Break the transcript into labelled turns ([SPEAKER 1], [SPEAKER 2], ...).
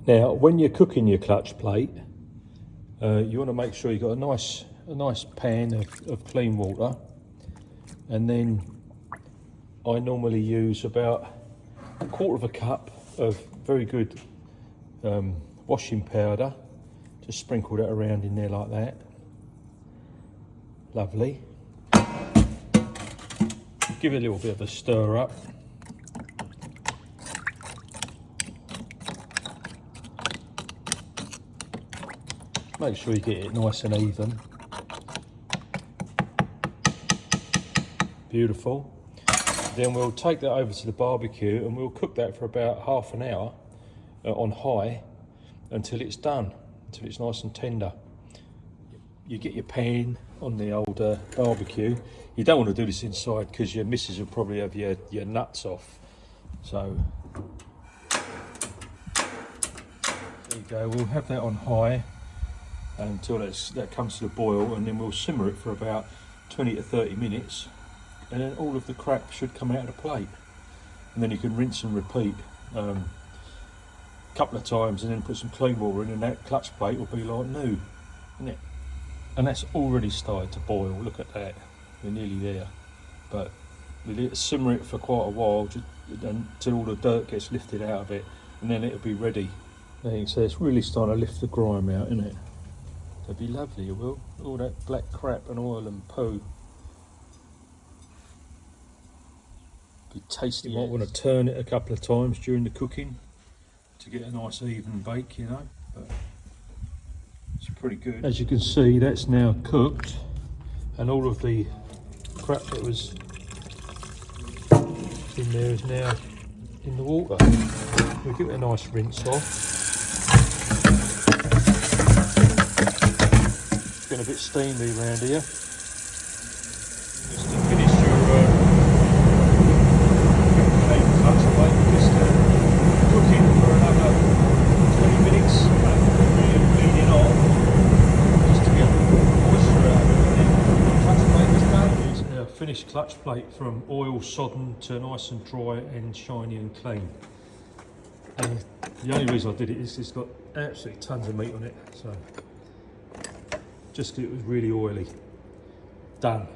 [SPEAKER 1] Now, when you're cooking your clutch plate, you want to make sure you've got a nice pan of clean water, and then I normally use about a quarter of a cup of very good washing powder. Just sprinkle that around in there like that. Lovely. Give it a little bit of a stir up. Make sure you get it nice and even. Beautiful. Then we'll take that over to the barbecue and we'll cook that for about half an hour on high until it's done, until it's nice and tender. You get your pan on the old barbecue. You don't want to do this inside because your missus will probably have your nuts off. So there you go, we'll have that on high until that comes to the boil, and then we'll simmer it for about 20 to 30 minutes, and then all of the crap should come out of the plate, and then you can rinse and repeat a couple of times and then put some clean water in, and that clutch plate will be like new, isn't it? And that's already started to boil. Look at that, we're nearly there. But we'll simmer it for quite a while just until all the dirt gets lifted out of it, and then it'll be ready. There you can see it's really starting to lift the grime out, isn't it? It'll be lovely, it will. All that black crap and oil and poo. Be tasty. You might want to turn it a couple of times during the cooking to get a nice even bake, you know. But it's pretty good. As you can see, that's now cooked, and all of the crap that was in there is now in the water. We'll give it a nice rinse off. It's getting a bit steamy around here. Just to finish your clutch plate, just cooking for another 20 minutes, really bleeding on, just to get moisture out of it, and then the clutch plate is done. It's a finished clutch plate from oil sodden to nice and dry and shiny and clean. The only reason I did it is it's got absolutely tons of meat on it, so just 'cause it was really oily. Done.